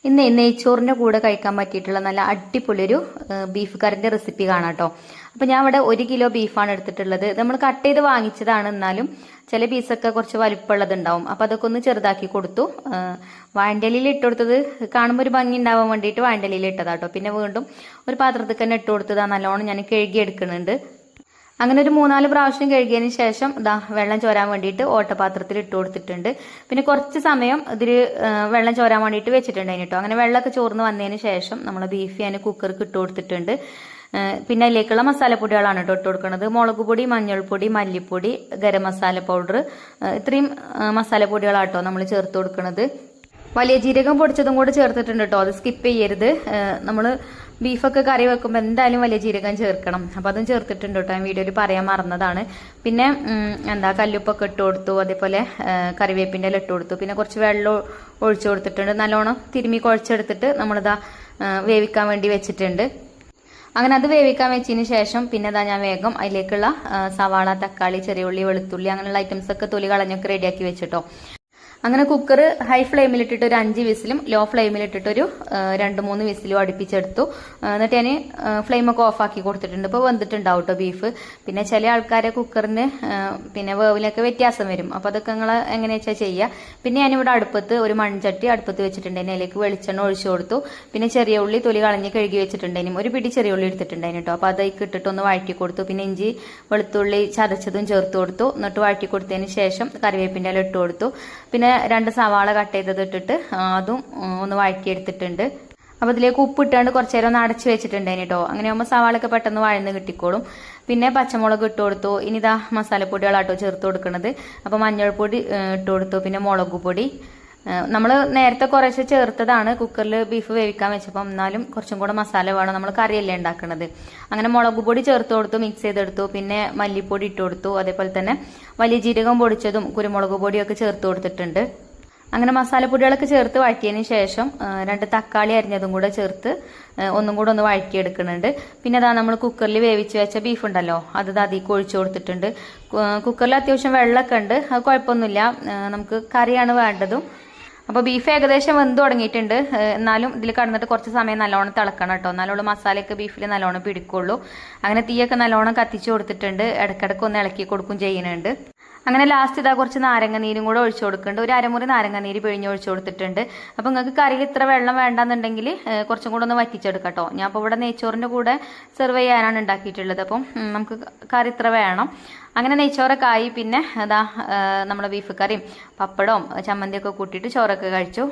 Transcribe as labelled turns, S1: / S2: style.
S1: ഇന്ന് നെയ്ച്ചോറിൻ്റെ കൂടെ കഴിക്കാൻ പറ്റിയിട്ടുള്ള നല്ല അടിപൊളിയൊരു ബീഫ് കറിൻ്റെ റെസിപ്പി കാണാം കേട്ടോ. അപ്പോൾ ഞാൻ ഇവിടെ 1 കിലോ ബീഫാണ് എടുത്തിട്ടുള്ളത്. നമ്മൾ കട്ട് ചെയ്ത് വാങ്ങിച്ചതാണ്, എന്നാലും ചില പീസൊക്കെ കുറച്ച് വലിപ്പമുള്ളതുണ്ടാവും. അപ്പോൾ അതൊക്കെ ഒന്ന് ചെറുതാക്കി കൊടുത്തു. വാഴൻ്റെലിയിൽ ഇട്ട് കൊടുത്തത് കാണുമ്പോൾ ഒരു ഭംഗി ഉണ്ടാവാൻ വേണ്ടിയിട്ട് വാഴൻ്റെലിയിൽ ഇട്ടതാട്ടോ. പിന്നെ വീണ്ടും ഒരു പാത്രത്തിൽ തന്നെ ഇട്ട് കൊടുത്തതാ. നല്ലോണം ഞാൻ കഴുകി എടുക്കുന്നുണ്ട്. അങ്ങനെ ഒരു 3-4 പ്രാവശ്യം കഴുകിയതിന് ശേഷം വെള്ളം ചോരാൻ വേണ്ടിയിട്ട് ഓട്ടപാത്രത്തിൽ ഇട്ട് കൊടുത്തിട്ടുണ്ട്. പിന്നെ കുറച്ച് സമയം ഇതിൽ വെള്ളം ചോരാൻ വേണ്ടിയിട്ട് വെച്ചിട്ടുണ്ടായിരുന്നു കേട്ടോ. അങ്ങനെ വെള്ളമൊക്കെ ചോർന്ന് വന്നതിന് ശേഷം നമ്മൾ ബീഫ് ഞാൻ കുക്കർക്ക് ഇട്ട് കൊടുത്തിട്ടുണ്ട്. പിന്നെ അതിലേക്കുള്ള മസാലപ്പൊടികളാണ് കേട്ടോ ഇട്ട് കൊടുക്കുന്നത്. മുളക് പൊടി, മഞ്ഞൾപ്പൊടി, മല്ലിപ്പൊടി, ഗരം മസാല പൗഡർ, ഇത്രയും മസാലപ്പൊടികളാട്ടോ നമ്മൾ ചേർത്ത് കൊടുക്കുന്നത്. വലിയ ജീരകം പൊടിച്ചതും കൂടെ ചേർത്തിട്ടുണ്ട് കേട്ടോ. അത് സ്കിപ്പ് ചെയ്യരുത്. നമ്മൾ ബീഫൊക്കെ കറി വെക്കുമ്പോൾ എന്തായാലും വലിയ ജീരകം ചേർക്കണം. അപ്പം അതും ചേർത്തിട്ടുണ്ട് കേട്ടോ. ഞാൻ വീഡിയോയിൽ പറയാൻ മറന്നതാണ്. പിന്നെ കല്ലുപ്പൊക്കെ ഇട്ട് കൊടുത്തു. അതേപോലെ കറിവേപ്പിൻ്റെ ഇല ഇട്ട് കൊടുത്തു. പിന്നെ കുറച്ച് വെള്ളം ഒഴിച്ചു കൊടുത്തിട്ടുണ്ട്. നല്ലോണം തിരുമ്മി കുഴച്ചെടുത്തിട്ട് നമ്മളിതാ വേവിക്കാൻ വേണ്ടി വെച്ചിട്ടുണ്ട്. അങ്ങനെ അത് വേവിക്കാൻ വെച്ചതിന് ശേഷം പിന്നെ ഞാൻ വേഗം അതിലേക്കുള്ള സവാള, തക്കാളി, ചെറിയ ഉള്ളി, വെളുത്തുള്ളി അങ്ങനെയുള്ള ഐറ്റംസ് ഒക്കെ തൊലി കളഞ്ഞൊക്കെ റെഡിയാക്കി വെച്ചിട്ടോ. അങ്ങനെ കുക്കർ ഹൈ ഫ്ലെയിമിലിട്ടിട്ട് ഒരു 5 വിസിലും ലോ ഫ്ലെയിമിലിട്ടിട്ട് ഒരു 2-3 വിസിലും അടുപ്പിച്ചെടുത്തു. എന്നിട്ട് ഞാൻ ഫ്ലെയിമൊക്കെ ഓഫാക്കി കൊടുത്തിട്ടുണ്ട്. ഇപ്പോൾ വെന്തിട്ടുണ്ടാവും കേട്ടോ ബീഫ്. പിന്നെ ചില ആൾക്കാരെ കുക്കറിന് പിന്നെ വേവിലൊക്കെ വ്യത്യാസം വരും. അപ്പോൾ അതൊക്കെ നിങ്ങൾ എങ്ങനെയാ വെച്ചാൽ ചെയ്യുക. പിന്നെ ഞാനിവിടെ അടുപ്പത്ത് ഒരു മൺചട്ടി അടുപ്പത്ത് വെച്ചിട്ടുണ്ടായിരുന്നു. അതിലേക്ക് വെളിച്ചെണ്ണ ഒഴിച്ചു കൊടുത്തു. പിന്നെ ചെറിയ ഉള്ളി തൊലി കളഞ്ഞ് കഴുകി വെച്ചിട്ടുണ്ടായിരുന്നു. ഒരു പിടി ചെറിയ ഉള്ളി എടുത്തിട്ടുണ്ടായിരുന്നു കേട്ടോ. അപ്പോൾ അതിലേക്ക് ഇട്ടിട്ടൊന്ന് വഴറ്റി കൊടുത്തു. പിന്നെ ഇഞ്ചി വെളുത്തുള്ളി ചതച്ചതും ചേർത്ത് കൊടുത്തു. എന്നിട്ട് വഴറ്റി കൊടുത്തതിന് ശേഷം കറിവേപ്പിൻ്റെ ഇല ഇട്ട് കൊടുത്തു. പിന്നെ 2 സവാള കട്ട് ചെയ്തത് ഇട്ടിട്ട് അതും ഒന്ന് വഴറ്റിയെടുത്തിട്ടുണ്ട്. അപ്പോൾ ഇതിലേക്ക് ഉപ്പ് ഇട്ടാണ്ട് കുറച്ച് നേരം ഒന്ന് അടച്ചു വെച്ചിട്ടുണ്ടായിരുന്നു കേട്ടോ. അങ്ങനെ ആകുമ്പോൾ സവാളൊക്കെ പെട്ടെന്ന് വഴന്ന് കിട്ടിക്കോളും. പിന്നെ പച്ചമുളക് ഇട്ട് കൊടുത്തു. ഇനി മസാലപ്പൊടികളാട്ടോ ചേർത്ത് കൊടുക്കുന്നത്. അപ്പോൾ മഞ്ഞൾപ്പൊടി ഇട്ട് കൊടുത്തു. പിന്നെ മുളക് പൊടി നമ്മൾ നേരത്തെ കുറച്ച് ചേർത്തതാണ് കുക്കറിൽ ബീഫ് വേവിക്കാൻ വെച്ചപ്പം. എന്നാലും കുറച്ചും കൂടെ മസാല വേണം, നമ്മൾ കറിയല്ലേ ഉണ്ടാക്കുന്നത്. അങ്ങനെ മുളക് പൊടി ചേർത്ത് കൊടുത്തു, മിക്സ് ചെയ്തെടുത്തു. പിന്നെ മല്ലിപ്പൊടി ഇട്ട് കൊടുത്തു. അതേപോലെ തന്നെ വലിയ ജീരകം പൊടിച്ചതും കുരുമുളക് പൊടിയൊക്കെ ചേർത്ത് കൊടുത്തിട്ടുണ്ട്. അങ്ങനെ മസാലപ്പൊടികളൊക്കെ ചേർത്ത് വഴറ്റിയതിന് ശേഷം 2 തക്കാളി അരിഞ്ഞതും കൂടെ ചേർത്ത് ഒന്നും കൂടെ ഒന്ന് വഴറ്റിയെടുക്കുന്നുണ്ട്. പിന്നെ നമ്മൾ കുക്കറിൽ വേവിച്ച് വെച്ച ബീഫ് ഉണ്ടല്ലോ, അത് അതിലേക്ക് ഒഴിച്ചു കൊടുത്തിട്ടുണ്ട്. കുക്കറിൽ അത്യാവശ്യം വെള്ളമൊക്കെ ഉണ്ട്, അത് കുഴപ്പമൊന്നുമില്ല. നമുക്ക് കറിയാണ് വേണ്ടതും. അപ്പോൾ ബീഫ് ഏകദേശം വെന്ത് തുടങ്ങിയിട്ടുണ്ട്. എന്നാലും ഇതിൽ കടന്നിട്ട് കുറച്ച് സമയം നല്ലോണം തിളക്കണം കേട്ടോ. എന്നാലുള്ള മസാലയൊക്കെ ബീഫിൽ നല്ലോണം പിടിക്കുള്ളൂ. അങ്ങനെ തീയൊക്കെ നല്ലോണം കത്തിച്ചു കൊടുത്തിട്ടുണ്ട്. ഇടയ്ക്കിടയ്ക്ക് ഒന്ന് ഇളക്കി കൊടുക്കും ചെയ്യുന്നുണ്ട്. അങ്ങനെ ലാസ്റ്റ് കുറച്ച് നാരങ്ങ നീരും കൂടെ ഒഴിച്ചു കൊടുക്കുന്നുണ്ട്. ഒരു അരമുറി നാരങ്ങ നീര് പിഴിഞ്ഞ് ഒഴിച്ചു കൊടുത്തിട്ടുണ്ട്. അപ്പോൾ നിങ്ങൾക്ക് കറിയിൽ ഇത്ര വെള്ളം വേണ്ടെന്നുണ്ടെങ്കിൽ കുറച്ചും കൂടെ ഒന്ന് വറ്റിച്ചെടുക്കാം കേട്ടോ. ഞാൻ അപ്പോൾ ഇവിടെ നെയ്ച്ചോറിൻ്റെ കൂടെ സെർവ് ചെയ്യാനാണ് ഉണ്ടാക്കിയിട്ടുള്ളത്. അപ്പം നമുക്ക് കറി ഇത്ര വേണം. അങ്ങനെ നെയ്ച്ചോറൊക്കെ ആയി. പിന്നെ നമ്മുടെ ബീഫ് കറിയും പപ്പടവും ചമ്മന്തിയൊക്കെ കൂട്ടിയിട്ട് ചോറൊക്കെ കഴിച്ചു.